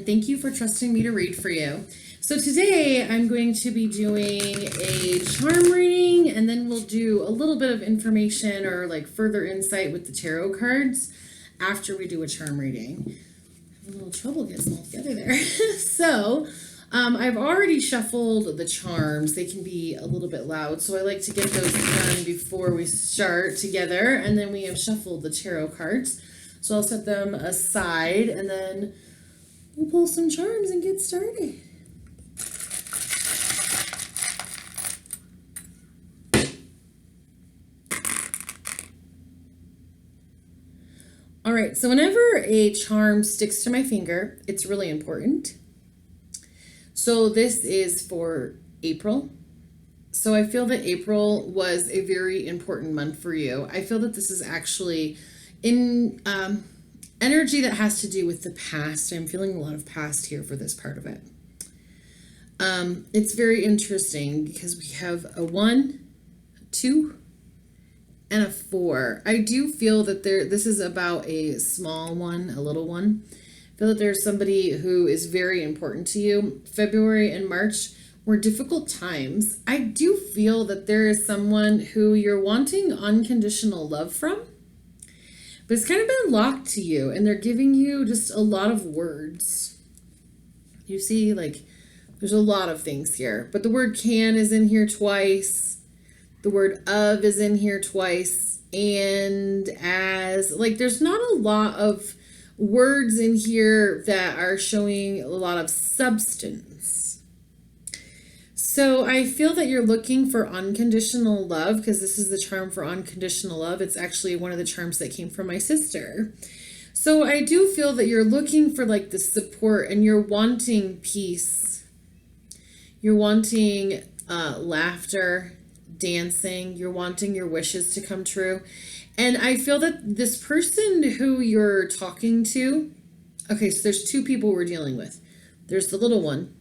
thank you for trusting me to read for you. So today I'm going to be doing a charm reading, and then we'll do a little bit of information or like further insight with the tarot cards after we do a charm reading. I have a little trouble getting them all together there. So I've already shuffled the charms. They can be a little bit loud, so I like to get those done before we start together, and then we have shuffled the tarot cards. So I'll set them aside, and then we'll pull some charms and get started. All right, so whenever a charm sticks to my finger, it's really important. So this is for April. So I feel that April was a very important month for you. I feel that this is actually in energy that has to do with the past. I'm feeling a lot of past here for this part of it. It's very interesting because we have a 1, 2, and a 4. I do feel that this is about a small one, a little one. I feel that there's somebody who is very important to you. February and March were difficult times. I do feel that there is someone who you're wanting unconditional love from, but it's kind of been locked to you, and they're giving you just a lot of words. You see, like, there's a lot of things here, but the word can is in here twice. The word of is in here twice, and as, like, there's not a lot of words in here that are showing a lot of substance. So I feel that you're looking for unconditional love, because this is the charm for unconditional love. It's actually one of the charms that came from my sister. So I do feel that you're looking for like the support, and you're wanting peace. You're wanting laughter, dancing. You're wanting your wishes to come true. And I feel that this person who you're talking to, okay, so there's 2 people we're dealing with. There's the little one,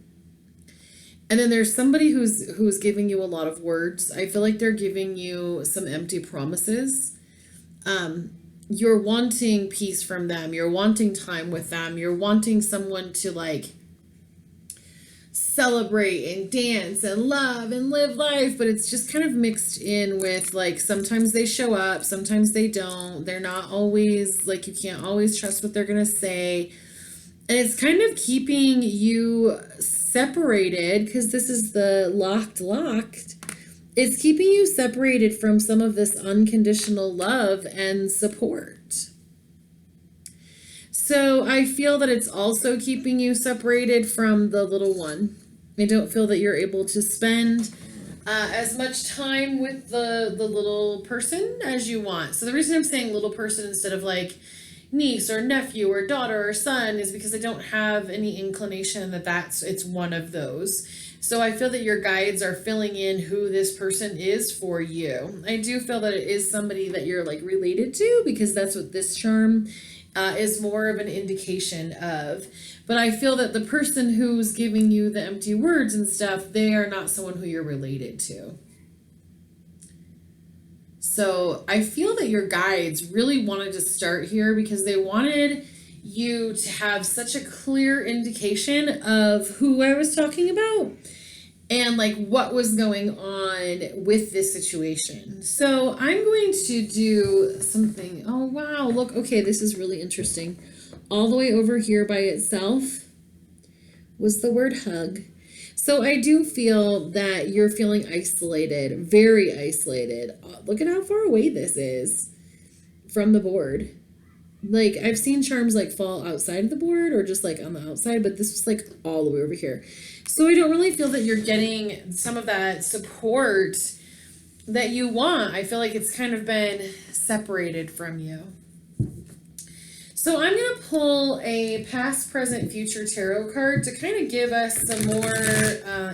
and then there's somebody who's giving you a lot of words. I feel like they're giving you some empty promises. You're wanting peace from them. You're wanting time with them. You're wanting someone to like celebrate and dance and love and live life, but it's just kind of mixed in with like sometimes they show up, sometimes they don't. They're not always like, you can't always trust what they're gonna say, and it's kind of keeping you separated, because this is the locked. It's keeping you separated from some of this unconditional love and support. So I feel that it's also keeping you separated from the little one. I don't feel that you're able to spend as much time with the little person as you want. So the reason I'm saying little person instead of like niece or nephew or daughter or son is because I don't have any inclination that it's one of those. So I feel that your guides are filling in who this person is for you. I do feel that it is somebody that you're like related to, because that's what this charm is more of an indication of. But I feel that the person who's giving you the empty words and stuff, they are not someone who you're related to. So I feel that your guides really wanted to start here because they wanted you to have such a clear indication of who I was talking about and like what was going on with this situation. So I'm going to do something. Oh, wow. Look, okay, this is really interesting. All the way over here by itself was the word hug. So I do feel that you're feeling isolated, very isolated. Look at how far away this is from the board. Like, I've seen charms like fall outside of the board or just like on the outside, but this was like all the way over here. So I don't really feel that you're getting some of that support that you want. I feel like it's kind of been separated from you. So I'm going to pull a past, present, future tarot card to kind of give us some more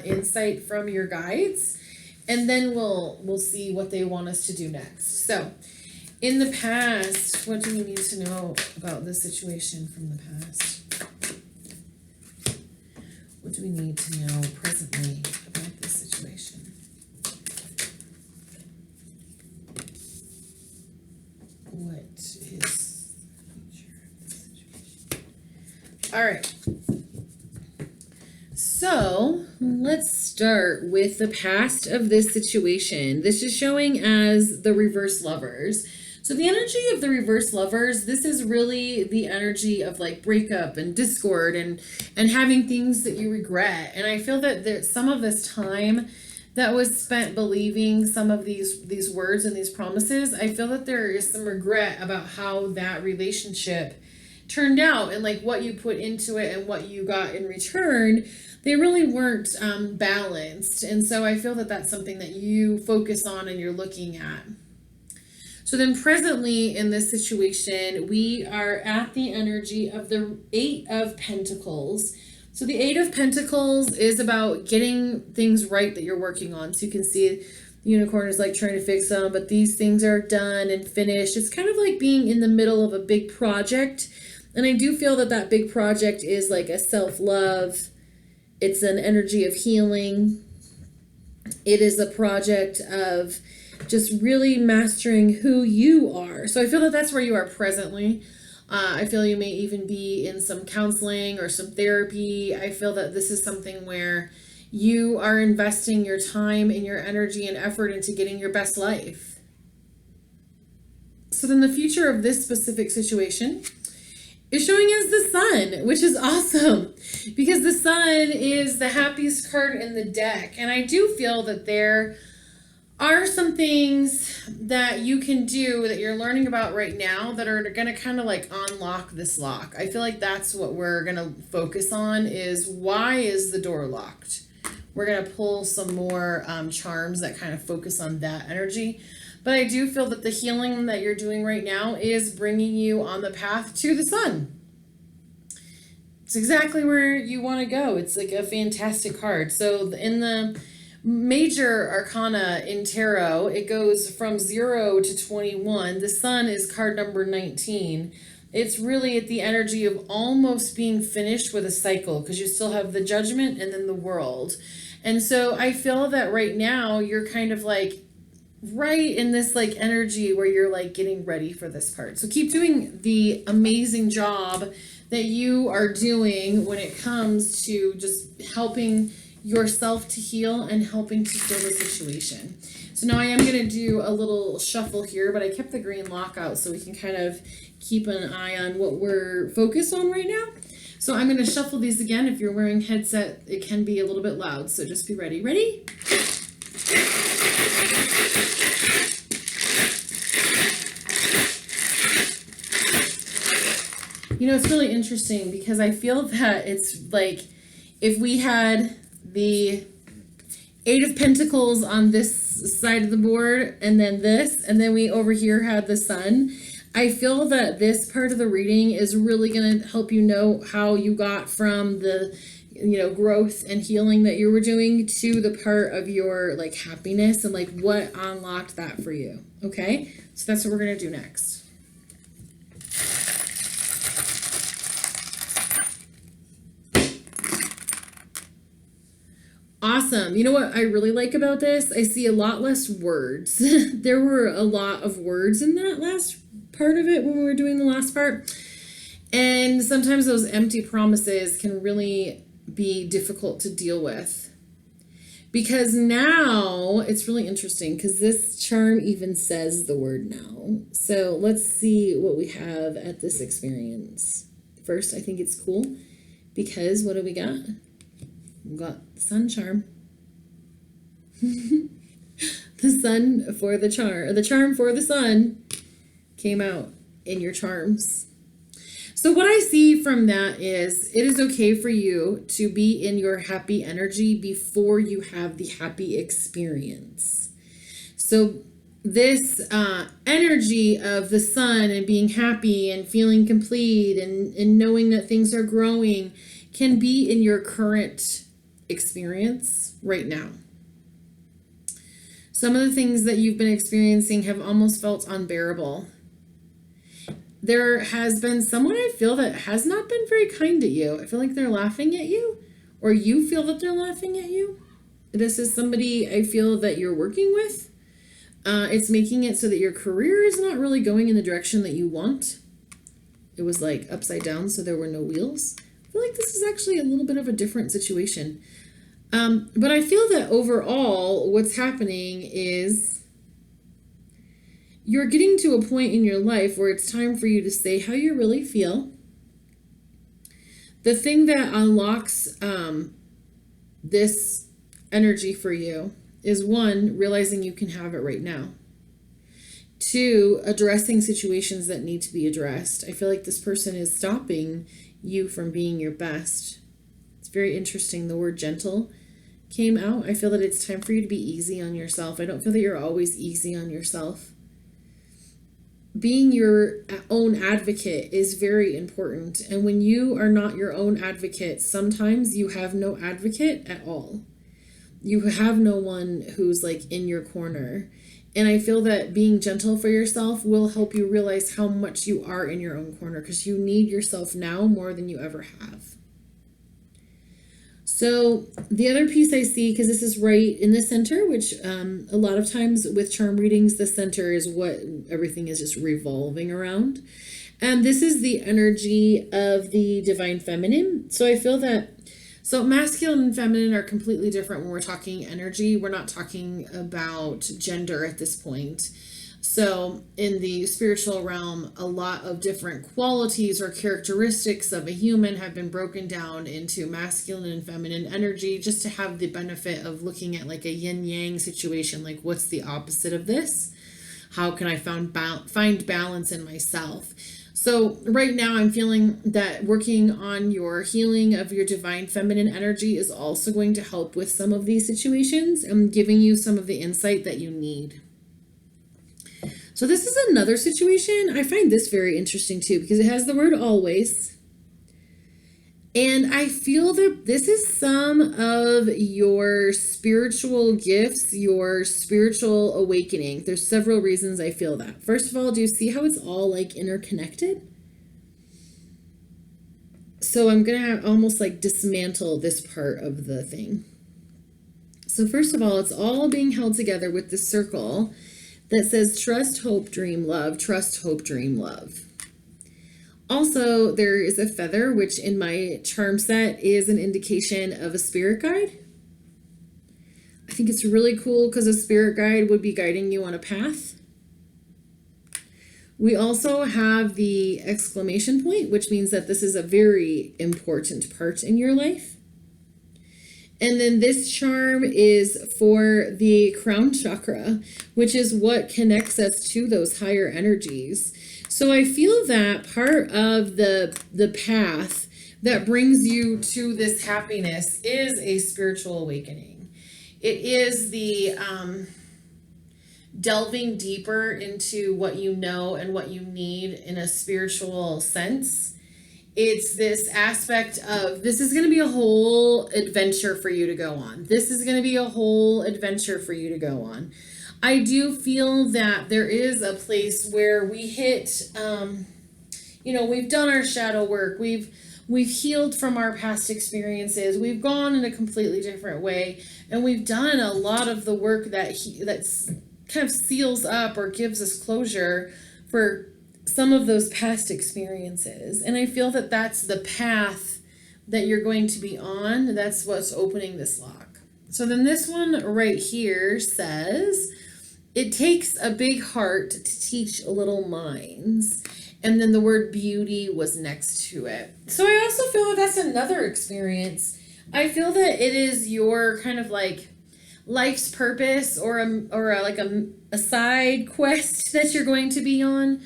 insight from your guides, and then we'll see what they want us to do next. So in the past, what do we need to know about this situation from the past? What do we need to know presently about this situation? What is the future of this situation? All right. So let's start with the past of this situation. This is showing as the reverse lovers. So the energy of the reverse lovers, this is really the energy of like breakup and discord and having things that you regret. And I feel that there's some of this time that was spent believing some of these words and these promises, I feel that there is some regret about how that relationship turned out and like what you put into it and what you got in return. They really weren't balanced. And so I feel that that's something that you focus on and you're looking at. So then presently in this situation, we are at the energy of the Eight of Pentacles. So the Eight of Pentacles is about getting things right that you're working on. So you can see the unicorn is like trying to fix them, but these things are done and finished. It's kind of like being in the middle of a big project. And I do feel that that big project is like a self-love. It's an energy of healing. It is a project of just really mastering who you are. So I feel that that's where you are presently. I feel you may even be in some counseling or some therapy. I feel that this is something where you are investing your time and your energy and effort into getting your best life. So then the future of this specific situation is showing as the Sun, which is awesome because the Sun is the happiest card in the deck. And I do feel that there are some things that you can do that you're learning about right now that are going to kind of like unlock this lock. I feel like that's what we're going to focus on is why is the door locked? We're going to pull some more charms that kind of focus on that energy. But I do feel that the healing that you're doing right now is bringing you on the path to the Sun. It's exactly where you want to go. It's like a fantastic card. So in the major arcana in tarot, it goes from 0 to 21. The Sun is card number 19. It's really at the energy of almost being finished with a cycle because you still have the Judgment and then the World. And so I feel that right now you're kind of like right in this like energy where you're like getting ready for this part. So keep doing the amazing job that you are doing when it comes to just helping yourself to heal and helping to heal the situation. So now I am going to do a little shuffle here, but I kept the green lock out so we can kind of keep an eye on what we're focused on right now. So I'm going to shuffle these again. If you're wearing headset, it can be a little bit loud, so just be ready. Ready? You know, it's really interesting because I feel that it's like if we had the Eight of Pentacles on this side of the board and then this, and then we over here had the Sun, I feel that this part of the reading is really going to help you know how you got from the, you know, growth and healing that you were doing to the part of your like happiness and like what unlocked that for you. Okay, so that's what we're going to do next. Awesome. You know what I really like about this? I see a lot less words. There were a lot of words in that last part of it when we were doing the last part. And sometimes those empty promises can really be difficult to deal with. Because now it's really interesting because this charm even says the word now. So let's see what we have at this experience. First, I think it's cool because what do we got? We've got the Sun charm. The Sun for the charm, or the charm for the Sun came out in your charms. So what I see from that is it is okay for you to be in your happy energy before you have the happy experience. So this energy of the Sun and being happy and feeling complete and knowing that things are growing can be in your current experience right now. Some of the things that you've been experiencing have almost felt unbearable. There has been someone I feel that has not been very kind to you. I feel like they're laughing at you, or you feel that they're laughing at you. This is somebody I feel that you're working with. It's making it so that your career is not really going in the direction that you want. It was like upside down, so there were no wheels. feel like this is actually a little bit of a different situation. But I feel that overall, what's happening is you're getting to a point in your life where it's time for you to say how you really feel. The thing that unlocks this energy for you is, one, realizing you can have it right now. Two, addressing situations that need to be addressed. I feel like this person is stopping you from being your best. It's very interesting. The word gentle came out. I feel that it's time for you to be easy on yourself. I don't feel that you're always easy on yourself. Being your own advocate is very important. And when you are not your own advocate, sometimes you have no advocate at all. You have no one who's like in your corner. And I feel that being gentle for yourself will help you realize how much you are in your own corner, because you need yourself now more than you ever have. So the other piece I see, because this is right in the center, which a lot of times with charm readings, the center is what everything is just revolving around. And this is the energy of the divine feminine. So I feel that, so masculine and feminine are completely different when we're talking energy. We're not talking about gender at this point. So in the spiritual realm, a lot of different qualities or characteristics of a human have been broken down into masculine and feminine energy, just to have the benefit of looking at like a yin yang situation. Like, what's the opposite of this? How can I find balance in myself? So right now I'm feeling that working on your healing of your divine feminine energy is also going to help with some of these situations and giving you some of the insight that you need. So this is another situation. I find this very interesting too, because it has the word always. And I feel that this is some of your spiritual gifts, your spiritual awakening. There's several reasons I feel that. First of all, do you see how it's all like interconnected? So I'm going to almost like dismantle this part of the thing. So first of all, it's all being held together with this circle that says trust, hope, dream, love, trust, hope, dream, love. Also, there is a feather, which in my charm set is an indication of a spirit guide. I think it's really cool because a spirit guide would be guiding you on a path. We also have the exclamation point, which means that this is a very important part in your life. And then this charm is for the crown chakra, which is what connects us to those higher energies. So I feel that part of the path that brings you to this happiness is a spiritual awakening. It is the delving deeper into what you know and what you need in a spiritual sense. It's this aspect of, this is going to be a whole adventure for you to go on. This is going to be a whole adventure for you to go on. I do feel that there is a place where we hit, we've done our shadow work. We've healed from our past experiences. We've gone in a completely different way. And we've done a lot of the work that's kind of seals up or gives us closure for some of those past experiences. And I feel that that's the path that you're going to be on. That's what's opening this lock. So then this one right here says, it takes a big heart to teach little minds. And then the word beauty was next to it. So I also feel that that's another experience. I feel that it is your kind of like life's purpose or a side quest that you're going to be on,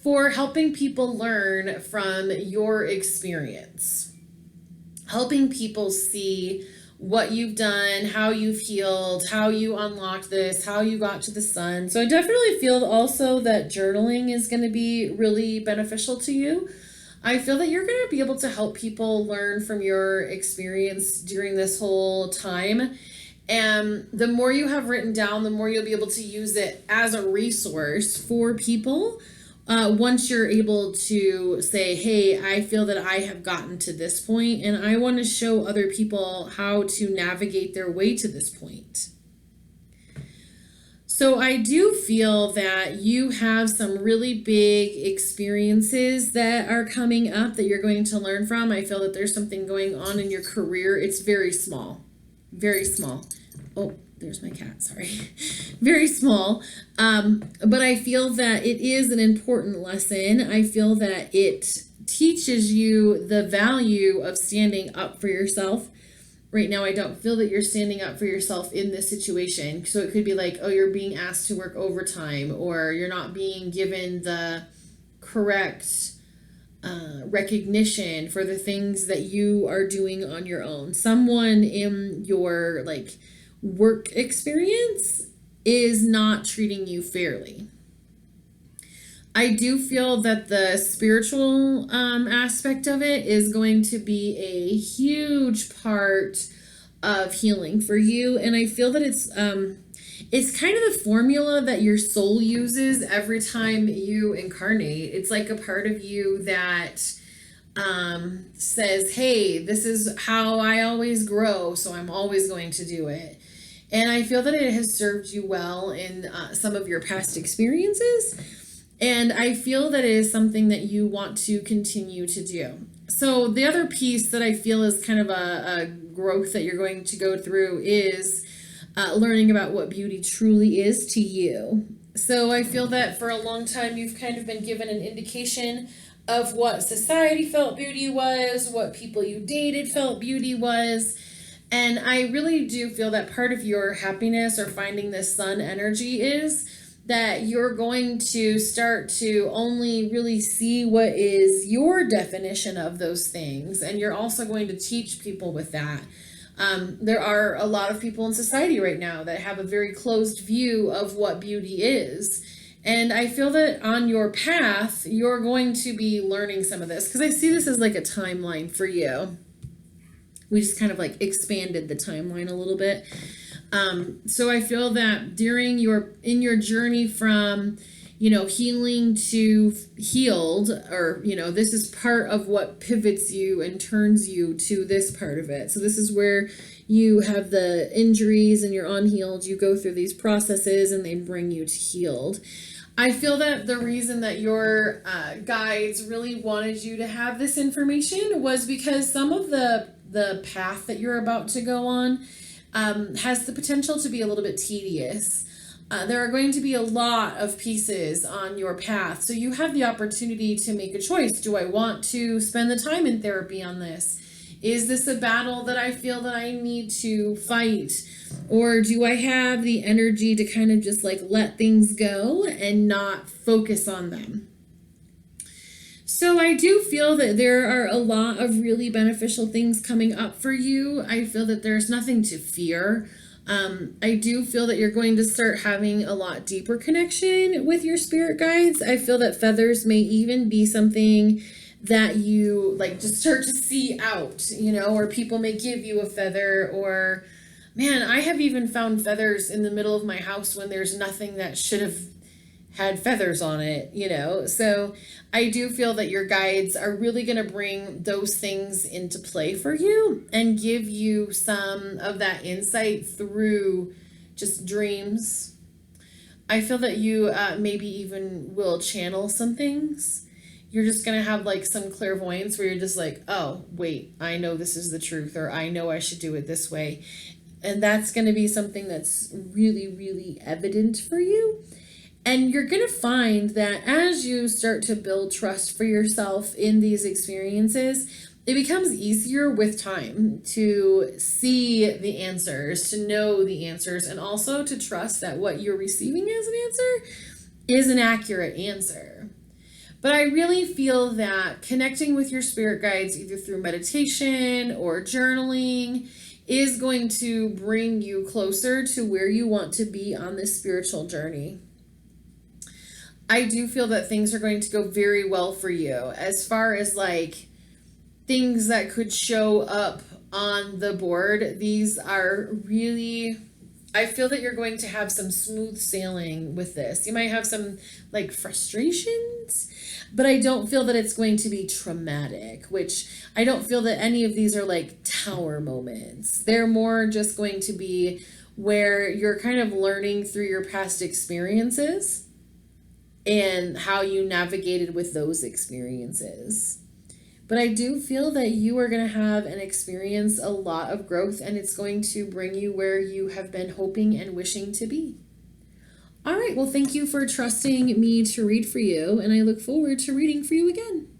for helping people learn from your experience, helping people see what you've done, how you've healed, how you unlocked this, how you got to the sun. So I definitely feel also that journaling is going to be really beneficial to you. I feel that you're going to be able to help people learn from your experience during this whole time. And the more you have written down, the more you'll be able to use it as a resource for people. Once you're able to say, hey, I feel that I have gotten to this point and I want to show other people how to navigate their way to this point. So I do feel that you have some really big experiences that are coming up that you're going to learn from. I feel that there's something going on in your career. It's very small. Very small. Oh, there's my cat, sorry. Very small. But I feel that it is an important lesson. I feel that it teaches you the value of standing up for yourself. Right now, I don't feel that you're standing up for yourself in this situation. So it could be like, oh, you're being asked to work overtime, or you're not being given the correct recognition for the things that you are doing on your own. Someone in your like work experience is not treating you fairly. I do feel that the spiritual aspect of it is going to be a huge part of healing for you. And I feel that it's kind of the formula that your soul uses every time you incarnate. It's like a part of you that says, hey, this is how I always grow, so I'm always going to do it. And I feel that it has served you well in some of your past experiences. And I feel that it is something that you want to continue to do. So the other piece that I feel is kind of a growth that you're going to go through is learning about what beauty truly is to you. So I feel that for a long time, you've kind of been given an indication of what society felt beauty was, what people you dated felt beauty was. And I really do feel that part of your happiness or finding this sun energy is that you're going to start to only really see what is your definition of those things. And you're also going to teach people with that. There are a lot of people in society right now that have a very closed view of what beauty is. And I feel that on your path, you're going to be learning some of this, because I see this as like a timeline for you. We just kind of like expanded the timeline a little bit. So I feel that in your journey from, healing to healed, or, this is part of what pivots you and turns you to this part of it. So this is where you have the injuries and you're unhealed. You go through these processes and they bring you to healed. I feel that the reason that your guides really wanted you to have this information was because some of the path that you're about to go on has the potential to be a little bit tedious. There are going to be a lot of pieces on your path. So you have the opportunity to make a choice. Do I want to spend the time in therapy on this? Is this a battle that I feel that I need to fight? Or do I have the energy to kind of just like let things go and not focus on them? So I do feel that there are a lot of really beneficial things coming up for you. I feel that there's nothing to fear. I do feel that you're going to start having a lot deeper connection with your spirit guides. I feel that feathers may even be something that you like just start to see out, or people may give you a feather, or man, I have even found feathers in the middle of my house when there's nothing that should have had feathers on it, So I do feel that your guides are really going to bring those things into play for you and give you some of that insight through just dreams. I feel that you maybe even will channel some things. You're just going to have like some clairvoyance where you're just like, oh, wait, I know this is the truth, or I know I should do it this way. And that's going to be something that's really, really evident for you. And you're going to find that as you start to build trust for yourself in these experiences, it becomes easier with time to see the answers, to know the answers, and also to trust that what you're receiving as an answer is an accurate answer. But I really feel that connecting with your spirit guides, either through meditation or journaling, is going to bring you closer to where you want to be on this spiritual journey. I do feel that things are going to go very well for you as far as like things that could show up on the board. These are really, I feel that you're going to have some smooth sailing with this. You might have some like frustrations, but I don't feel that it's going to be traumatic, which I don't feel that any of these are like tower moments. They're more just going to be where you're kind of learning through your past experiences and how you navigated with those experiences. But I do feel that you are going to have and experience a lot of growth, and it's going to bring you where you have been hoping and wishing to be. All right, well, thank you for trusting me to read for you, and I look forward to reading for you again.